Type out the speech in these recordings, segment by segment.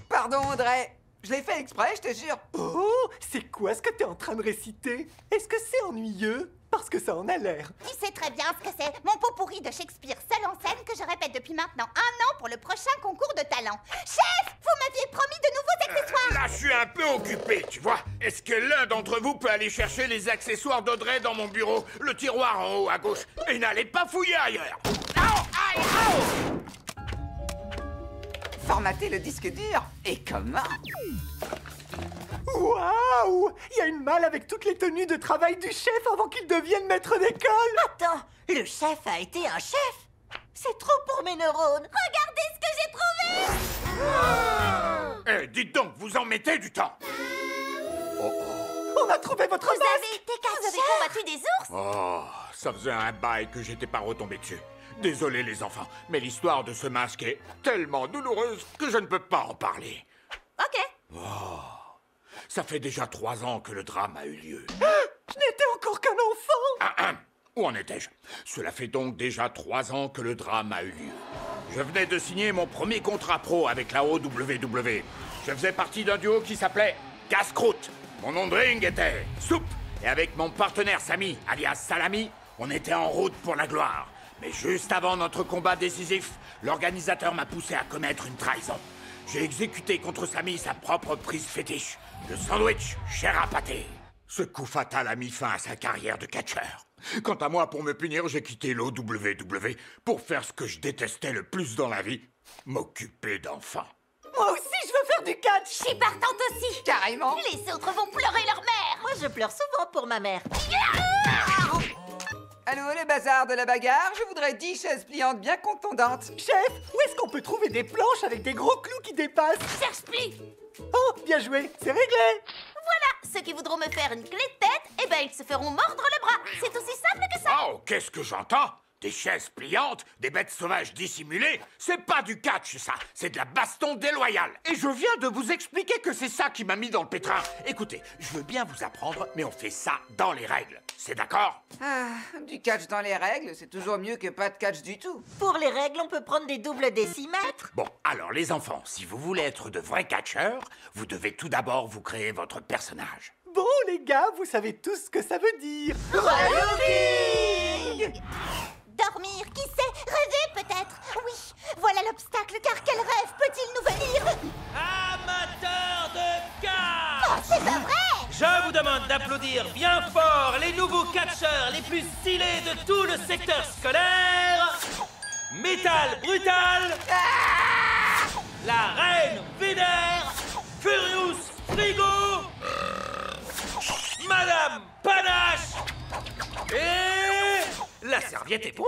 Pardon, Audrey. Je l'ai fait exprès, je te jure. Oh, c'est quoi ce que t'es en train de réciter? Est-ce que c'est ennuyeux? Parce que ça en a l'air. Tu sais très bien ce que c'est. Mon pot pourri de Shakespeare seul en scène que je répète depuis maintenant 1 an pour le prochain concours de talent. Chef, vous m'aviez promis de nouveaux accessoires. Là, je suis un peu occupé, tu vois. Est-ce que l'un d'entre vous peut aller chercher les accessoires d'Audrey dans mon bureau? Le tiroir en haut à gauche. Et n'allez pas fouiller ailleurs. Aïe, aïe. Formater le disque dur? Et comment? Waouh! Il y a une malle avec toutes les tenues de travail du chef avant qu'il devienne maître d'école! Attends, le chef a été un chef? C'est trop pour mes neurones! Regardez ce que j'ai trouvé. Eh, dites donc, vous en mettez du temps. On a trouvé votre masque! Vous avez été catcheur. Vous avez combattu des ours. Oh, ça faisait un bail que j'étais pas retombé dessus. Désolé les enfants, mais l'histoire de ce masque est tellement douloureuse que je ne peux pas en parler. Ok. Ça fait déjà 3 ans que le drame a eu lieu. Je n'étais encore qu'un enfant! Où en étais-je? Cela fait donc déjà 3 ans que le drame a eu lieu. Je venais de signer mon premier contrat pro avec la OWW. Je faisais partie d'un duo qui s'appelait Casse-Croûte. Mon nom de ring était Soupe. Et avec mon partenaire Samy, alias Salami, on était en route pour la gloire. Mais juste avant notre combat décisif, l'organisateur m'a poussé à commettre une trahison. J'ai exécuté contre Samy sa propre prise fétiche, le sandwich chair à pâté. Ce coup fatal a mis fin à sa carrière de catcheur. Quant à moi, pour me punir, j'ai quitté l'OWW pour faire ce que je détestais le plus dans la vie, m'occuper d'enfants. Moi aussi, je veux faire du catch! Je suis partante aussi. Carrément. Les autres vont pleurer leur mère. Moi, je pleure souvent pour ma mère. Allô, le bazar de la bagarre? Je voudrais 10 chaises pliantes bien contondantes. Chef, où est-ce qu'on peut trouver des planches avec des gros clous qui dépassent? Cherche pli. Oh, bien joué, c'est réglé! Voilà, ceux qui voudront me faire une clé de tête, eh ben ils se feront mordre le bras. C'est aussi simple que ça. Oh, qu'est-ce que j'entends? Des chaises pliantes, des bêtes sauvages dissimulées? C'est pas du catch, ça. C'est de la baston déloyale. Et je viens de vous expliquer que c'est ça qui m'a mis dans le pétrin. Écoécoutez, je veux bien vous apprendre, mais on fait ça dans les règles. C'est d'accord? Ah, du catch dans les règles, c'est toujours mieux que pas de catch du tout. Pour les règles, on peut prendre des doubles décimètres. Bon, alors les enfants, si vous voulez être de vrais catcheurs, vous devez tout d'abord vous créer votre personnage. Bon, les gars, vous savez tous ce que ça veut dire. Dormir, qui sait? Rêver peut-être? Oui, voilà l'obstacle, car quel rêve peut-il nous venir? Amateurs de catch! Oh, c'est pas vrai! Je vous demande d'applaudir bien fort les nouveaux catcheurs les plus stylés de tout le secteur scolaire. Métal Brutal, la Reine Vénère, Furious Frigo, Madame Panache et la serviette éponge.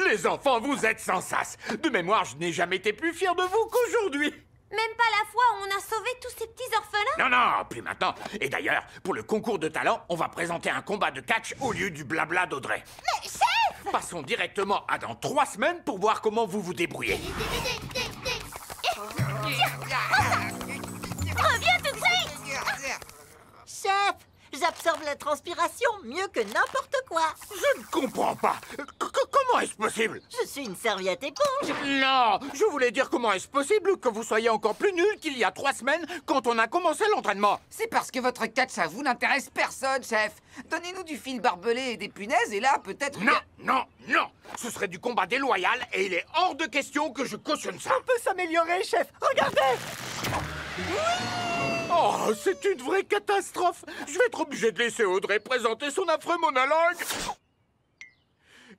Les enfants, vous êtes sans sas. De mémoire, je n'ai jamais été plus fier de vous qu'aujourd'hui. Même pas la fois où on a sauvé tous ces petits orphelins? Non, non, plus maintenant. Et d'ailleurs, pour le concours de talent, on va présenter un combat de catch au lieu du blabla d'Audrey. Mais chef! Passons directement à dans 3 semaines pour voir comment vous vous débrouillez. Reviens tout de suite! Chef, j'absorbe la transpiration mieux que n'importe quoi. Je ne comprends pas. Comment est-ce possible? Je suis une serviette éponge. Non, je voulais dire comment est-ce possible que vous soyez encore plus nul qu'il y a 3 semaines quand on a commencé l'entraînement. C'est parce que votre catch à vous n'intéresse personne, chef. Donnez-nous du fil barbelé et des punaises et là, peut-être... Non, non, non. Ce serait du combat déloyal et il est hors de question que je cautionne ça. On peut s'améliorer, chef. Regardez! Oh, c'est une vraie catastrophe. Je vais être obligé de laisser Audrey présenter son affreux monologue.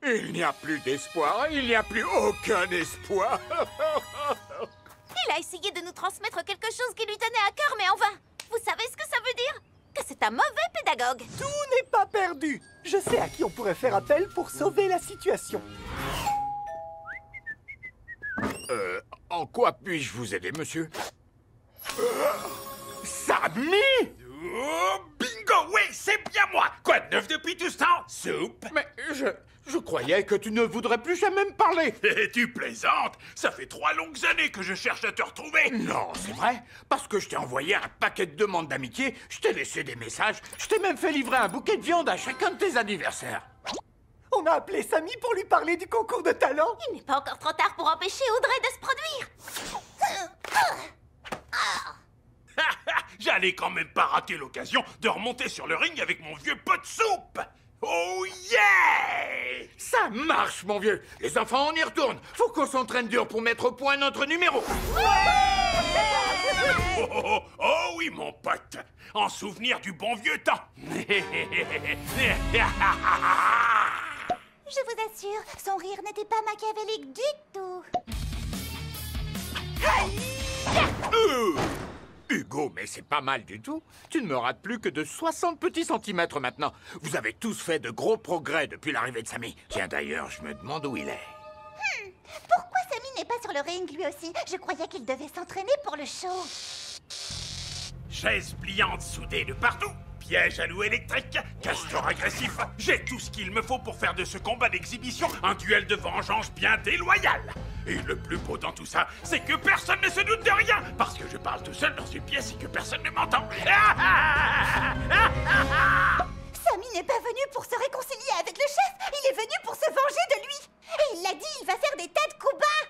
Il n'y a plus d'espoir, il n'y a plus aucun espoir. Il a essayé de nous transmettre quelque chose qui lui tenait à cœur, mais en vain. Vous savez ce que ça veut dire? Que c'est un mauvais pédagogue. Tout n'est pas perdu. Je sais à qui on pourrait faire appel pour sauver la situation. En quoi puis-je vous aider, monsieur? Samy! Oh, bingo, oui, c'est bien moi! Quoi de neuf depuis tout Soupe. Mais je croyais que tu ne voudrais plus jamais me parler. Tu plaisantes? Ça fait 3 longues années que je cherche à te retrouver. Non, c'est vrai. Parce que je t'ai envoyé un paquet de demandes d'amitié, je t'ai laissé des messages, je t'ai même fait livrer un bouquet de viande à chacun de tes anniversaires. On a appelé Samy pour lui parler du concours de talent. Il n'est pas encore trop tard pour empêcher Audrey de se produire. J'allais quand même pas rater l'occasion de remonter sur le ring avec mon vieux pot de soupe. Oh yeah! Ça marche, mon vieux. Les enfants, on y retourne. Faut qu'on s'entraîne dur pour mettre au point notre numéro. Oh oui, mon pote. En souvenir du bon vieux temps. Je vous assure, son rire n'était pas machiavélique du tout. Hugo, mais c'est pas mal du tout. Tu ne me rates plus que de 60 petits centimètres maintenant. Vous avez tous fait de gros progrès depuis l'arrivée de Samy. Tiens, d'ailleurs, je me demande où il est. Pourquoi Samy n'est pas sur le ring lui aussi? Je croyais qu'il devait s'entraîner pour le show. Chaises pliantes soudées de partout, piège à loup électrique, castor agressif. J'ai tout ce qu'il me faut pour faire de ce combat d'exhibition un duel de vengeance bien déloyal. Et le plus beau dans tout ça, c'est que personne ne se doute de rien, parce que je parle tout seul dans une pièce et que personne ne m'entend. Samy n'est pas venu pour se réconcilier avec le chef, il est venu pour se venger de lui. Et il l'a dit, il va faire des tas de coups bas.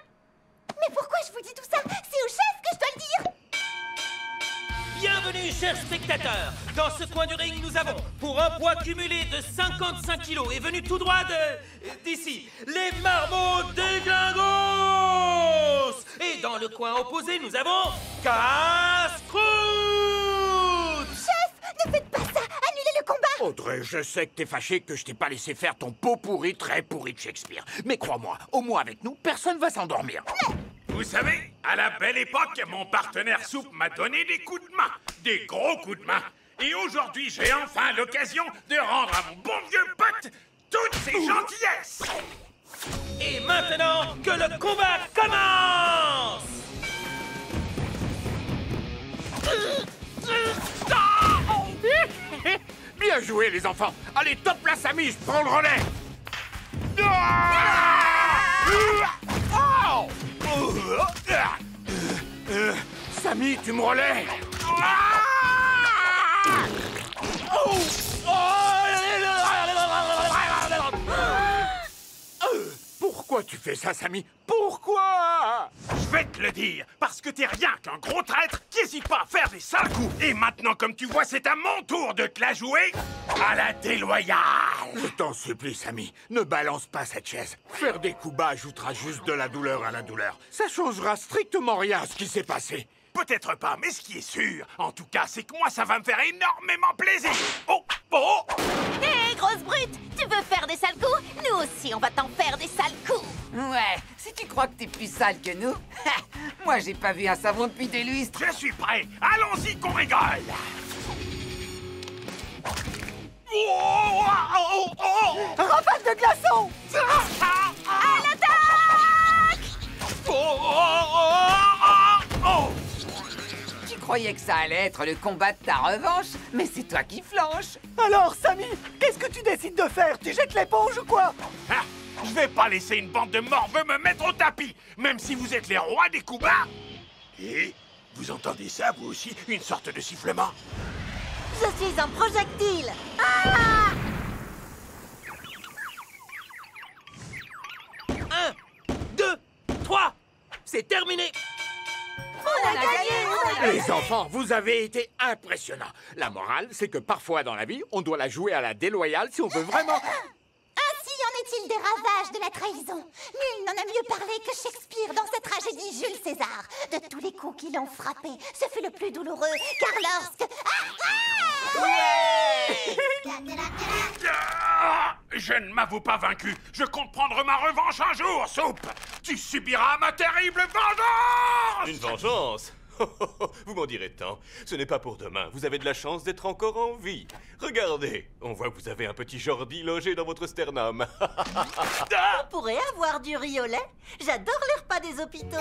Mais pourquoi je vous dis tout ça? C'est au chef que je dois le dire. Bienvenue, chers spectateurs. Dans ce coin du ring, nous avons, pour un poids cumulé de 55 kilos et venu tout droit d'ici, les marmots déglingos. Et dans le coin opposé, nous avons Casse-Croûte. Chef, ne faites pas ça, annulez le combat. Audrey, je sais que t'es fâché que je t'ai pas laissé faire ton pot pourri, très pourri de Shakespeare. Mais crois-moi, au moins avec nous, personne va s'endormir. Vous savez, à la belle époque, mon partenaire Soupe m'a donné des coups de main, des gros coups de main. Et aujourd'hui, j'ai enfin l'occasion de rendre à mon bon vieux pote toutes ses gentillesses. Et maintenant, que le combat commence. Bien joué, les enfants. Allez, top la Samy, je prends le relais. Samy, tu me relais. Pourquoi tu fais ça, Samy? Pourquoi? Je vais te le dire, parce que t'es rien qu'un gros traître qui hésite pas à faire des sales coups. Et maintenant, comme tu vois, c'est à mon tour de te la jouer à la déloyale. Je t'en supplie, Samy, ne balance pas cette chaise. Faire des coups bas ajoutera juste de la douleur à la douleur. Ça changera strictement rien à ce qui s'est passé. Peut-être pas, mais ce qui est sûr, en tout cas, c'est que moi, ça va me faire énormément plaisir. Oh, oh! Hé, grosse brute, tu veux faire des sales coups? Nous aussi, on va t'en faire des sales coups. Ouais, si tu crois que t'es plus sale que nous, moi j'ai pas vu un savon depuis des lustres. Je suis prêt. Allons-y qu'on rigole. Oh, oh, oh, oh. Rafale de glaçons. À l'attaque! Oh, oh, oh, oh, oh. Tu croyais que ça allait être le combat de ta revanche, mais c'est toi qui flanches. Alors, Samy, qu'est-ce que tu décides de faire? Tu jettes l'éponge ou quoi? Ah, je vais pas laisser une bande de morveux me mettre au tapis, même si vous êtes les rois des coups bas. Et vous entendez ça, vous aussi, une sorte de sifflement? Je suis un projectile. Ah! 1, 2, 3. C'est terminé. On a gagné! Les enfants, vous avez été impressionnants. La morale, c'est que parfois dans la vie, on doit la jouer à la déloyale si on veut vraiment... Ainsi en est-il des ravages de la trahison. Nul n'en a mieux parlé que Shakespeare dans sa tragédie Jules César. De tous les coups qui l'ont frappé, ce fut le plus douloureux, car lorsque... Je ne m'avoue pas vaincu. Je compte prendre ma revanche un jour, Soupe. Tu subiras ma terrible vengeance. Une vengeance? Vous m'en direz tant. Ce n'est pas pour demain. Vous avez de la chance d'être encore en vie. Regardez, on voit que vous avez un petit Jordi logé dans votre sternum. On pourrait avoir du riz au lait. J'adore les repas des hôpitaux.